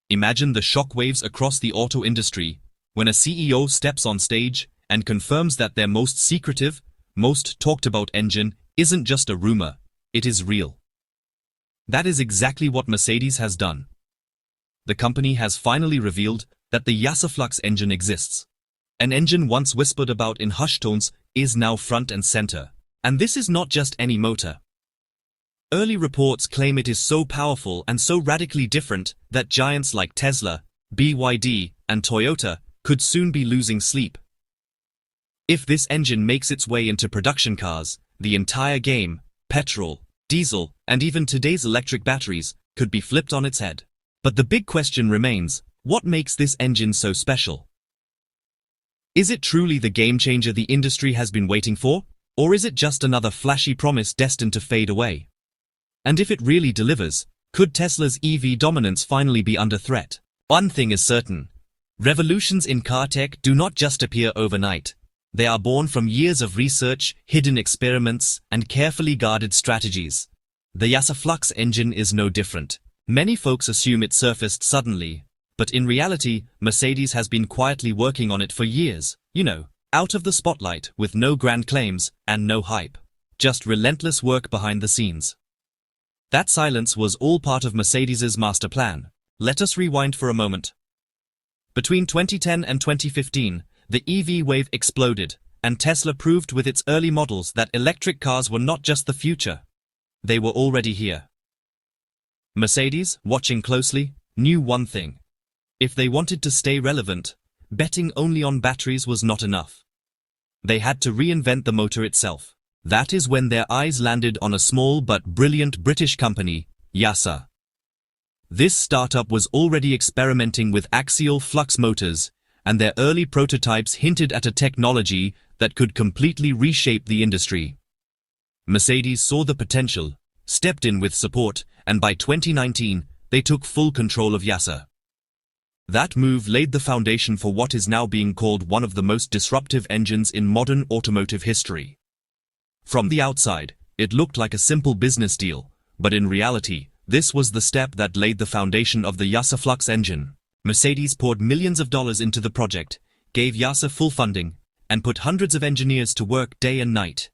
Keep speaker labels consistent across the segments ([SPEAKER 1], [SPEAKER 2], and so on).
[SPEAKER 1] Imagine the shockwaves across the auto industry when a CEO steps on stage and confirms that their most secretive, most talked about engine isn't just a rumor, it is real. That is exactly what Mercedes has done. The company has finally revealed that the Yasaflux engine exists. An engine once whispered about in hushed tones is now front and center. And this is not just any motor. Early reports claim it is so powerful and so radically different that giants like Tesla, BYD, and Toyota could soon be losing sleep. If this engine makes its way into production cars, the entire game, petrol, diesel, and even today's electric batteries, could be flipped on its head. But the big question remains, what makes this engine so special? Is it truly the game changer the industry has been waiting for? Or is it just another flashy promise destined to fade away? And if it really delivers, could Tesla's EV dominance finally be under threat? One thing is certain. Revolutions in car tech do not just appear overnight. They are born from years of research, hidden experiments, and carefully guarded strategies. The Yasaflux engine is no different. Many folks assume it surfaced suddenly, but in reality, Mercedes has been quietly working on it for years, out of the spotlight with no grand claims and no hype. Just relentless work behind the scenes. That silence was all part of Mercedes's master plan. Let us rewind for a moment. Between 2010 and 2015, the EV wave exploded, and Tesla proved with its early models that electric cars were not just the future. They were already here. Mercedes, watching closely, knew one thing. If they wanted to stay relevant, betting only on batteries was not enough. They had to reinvent the motor itself. That is when their eyes landed on a small but brilliant British company, YASA. This startup was already experimenting with axial flux motors, and their early prototypes hinted at a technology that could completely reshape the industry. Mercedes saw the potential, stepped in with support, and by 2019, they took full control of YASA. That move laid the foundation for what is now being called one of the most disruptive engines in modern automotive history. From the outside, it looked like a simple business deal, but in reality, this was the step that laid the foundation of the Yasaflux engine. Mercedes poured millions of dollars into the project, gave YASA full funding, and put hundreds of engineers to work day and night.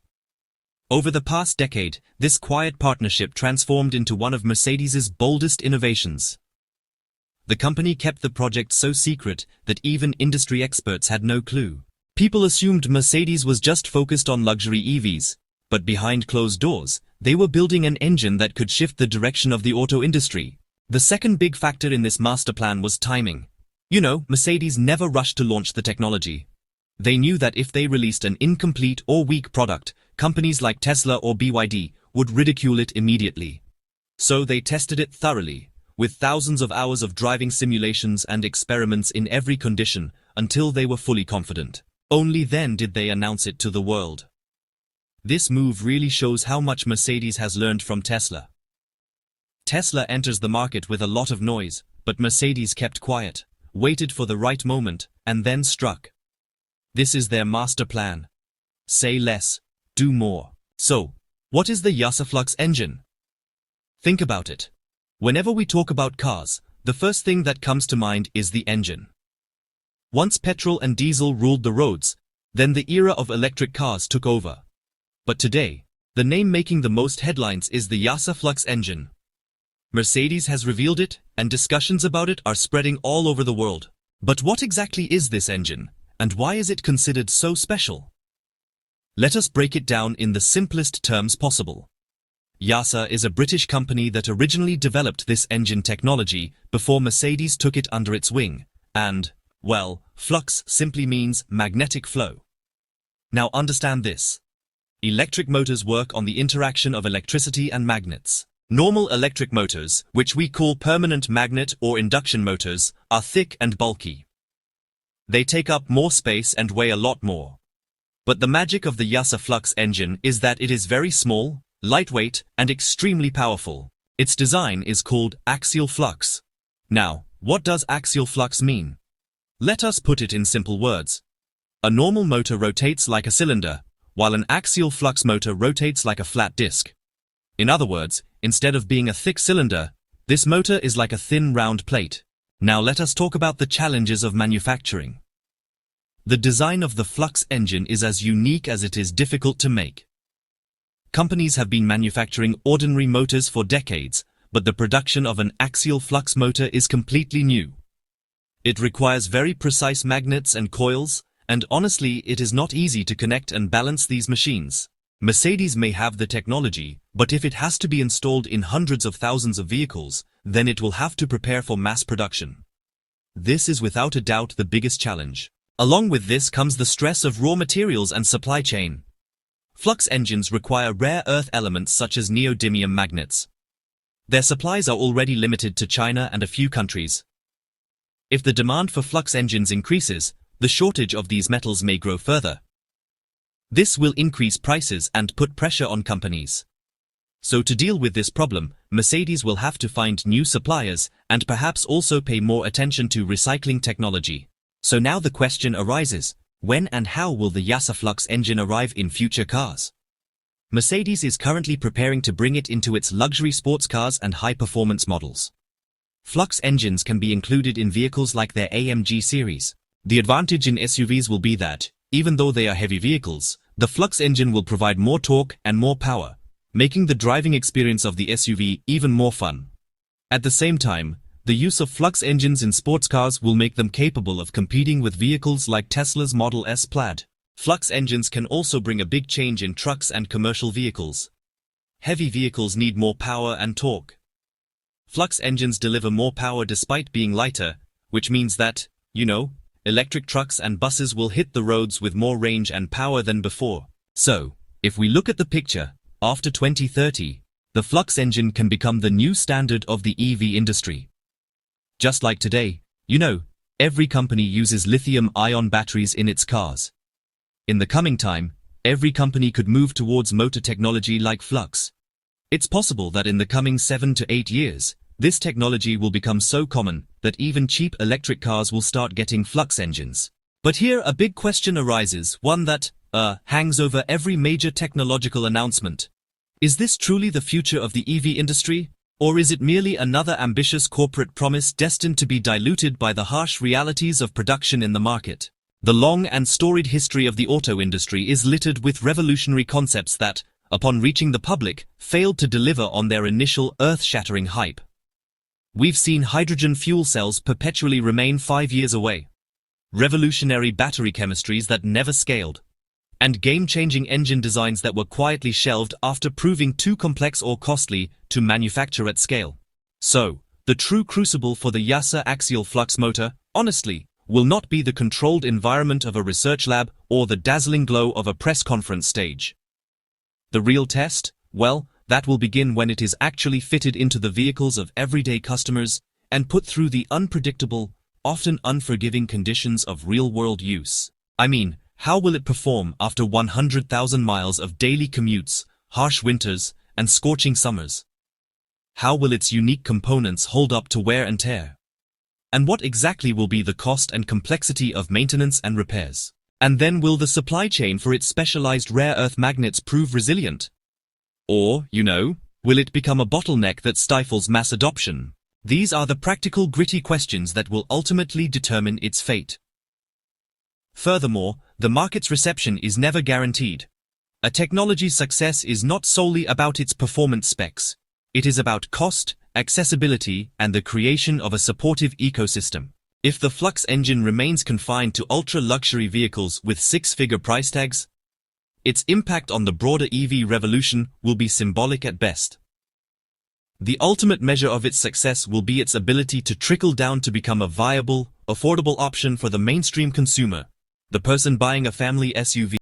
[SPEAKER 1] Over the past decade, this quiet partnership transformed into one of Mercedes's boldest innovations. The company kept the project so secret that even industry experts had no clue. People assumed Mercedes was just focused on luxury EVs, but behind closed doors, they were building an engine that could shift the direction of the auto industry. The second big factor in this master plan was timing. Mercedes never rushed to launch the technology. They knew that if they released an incomplete or weak product, companies like Tesla or BYD would ridicule it immediately. So they tested it thoroughly, with thousands of hours of driving simulations and experiments in every condition, until they were fully confident. Only then did they announce it to the world. This move really shows how much Mercedes has learned from Tesla. Tesla enters the market with a lot of noise, but Mercedes kept quiet, waited for the right moment, and then struck. This is their master plan. Say less, do more. So, what is the Yasaflux engine? Think about it. Whenever we talk about cars, the first thing that comes to mind is the engine. Once petrol and diesel ruled the roads, then the era of electric cars took over. But today, the name making the most headlines is the Yasaflux engine. Mercedes has revealed it, and discussions about it are spreading all over the world. But what exactly is this engine, and why is it considered so special? Let us break it down in the simplest terms possible. YASA is a British company that originally developed this engine technology before Mercedes took it under its wing, and, well, flux simply means magnetic flow. Now understand this. Electric motors work on the interaction of electricity and magnets. Normal electric motors, which we call permanent magnet or induction motors, are thick and bulky. They take up more space and weigh a lot more. But the magic of the Yasaflux engine is that it is very small, lightweight, and extremely powerful. Its design is called axial flux. Now, what does axial flux mean? Let us put it in simple words. A normal motor rotates like a cylinder, while an axial flux motor rotates like a flat disc. In other words, instead of being a thick cylinder, this motor is like a thin round plate. Now let us talk about the challenges of manufacturing. The design of the Flux engine is as unique as it is difficult to make. Companies have been manufacturing ordinary motors for decades, but the production of an axial flux motor is completely new. It requires very precise magnets and coils, and honestly, it is not easy to connect and balance these machines. Mercedes may have the technology, but if it has to be installed in hundreds of thousands of vehicles, then it will have to prepare for mass production. This is without a doubt the biggest challenge. Along with this comes the stress of raw materials and supply chain. Flux engines require rare earth elements such as neodymium magnets. Their supplies are already limited to China and a few countries. If the demand for flux engines increases, the shortage of these metals may grow further. This will increase prices and put pressure on companies. So to deal with this problem, Mercedes will have to find new suppliers and perhaps also pay more attention to recycling technology. So now the question arises, when and how will the Yasaflux engine arrive in future cars? Mercedes is currently preparing to bring it into its luxury sports cars and high-performance models. Flux engines can be included in vehicles like their AMG series. The advantage in SUVs will be that, even though they are heavy vehicles, the Flux engine will provide more torque and more power, making the driving experience of the SUV even more fun. At the same time, the use of Flux engines in sports cars will make them capable of competing with vehicles like Tesla's Model S Plaid. Flux engines can also bring a big change in trucks and commercial vehicles. Heavy vehicles need more power and torque. Flux engines deliver more power despite being lighter, which means that, electric trucks and buses will hit the roads with more range and power than before. So, if we look at the picture, after 2030, the Flux engine can become the new standard of the EV industry. Just like today, every company uses lithium-ion batteries in its cars. In the coming time, every company could move towards motor technology like Flux. It's possible that in the coming 7 to 8 years, this technology will become so common that even cheap electric cars will start getting Flux engines. But here a big question arises, one that, hangs over every major technological announcement. Is this truly the future of the EV industry? Or is it merely another ambitious corporate promise destined to be diluted by the harsh realities of production in the market? The long and storied history of the auto industry is littered with revolutionary concepts that, upon reaching the public, failed to deliver on their initial earth-shattering hype. We've seen hydrogen fuel cells perpetually remain 5 years away, revolutionary battery chemistries that never scaled, and game-changing engine designs that were quietly shelved after proving too complex or costly to manufacture at scale. So, the true crucible for the YASA axial flux motor, honestly, will not be the controlled environment of a research lab or the dazzling glow of a press conference stage. The real test? Well, that will begin when it is actually fitted into the vehicles of everyday customers and put through the unpredictable, often unforgiving conditions of real-world use. I mean, how will it perform after 100,000 miles of daily commutes, harsh winters, and scorching summers? How will its unique components hold up to wear and tear? And what exactly will be the cost and complexity of maintenance and repairs? And then will the supply chain for its specialized rare earth magnets prove resilient? Or, will it become a bottleneck that stifles mass adoption? These are the practical, gritty questions that will ultimately determine its fate. Furthermore, the market's reception is never guaranteed. A technology's success is not solely about its performance specs. It is about cost, accessibility, and the creation of a supportive ecosystem. If the Flux engine remains confined to ultra-luxury vehicles with six-figure price tags, its impact on the broader EV revolution will be symbolic at best. The ultimate measure of its success will be its ability to trickle down to become a viable, affordable option for the mainstream consumer, the person buying a family SUV.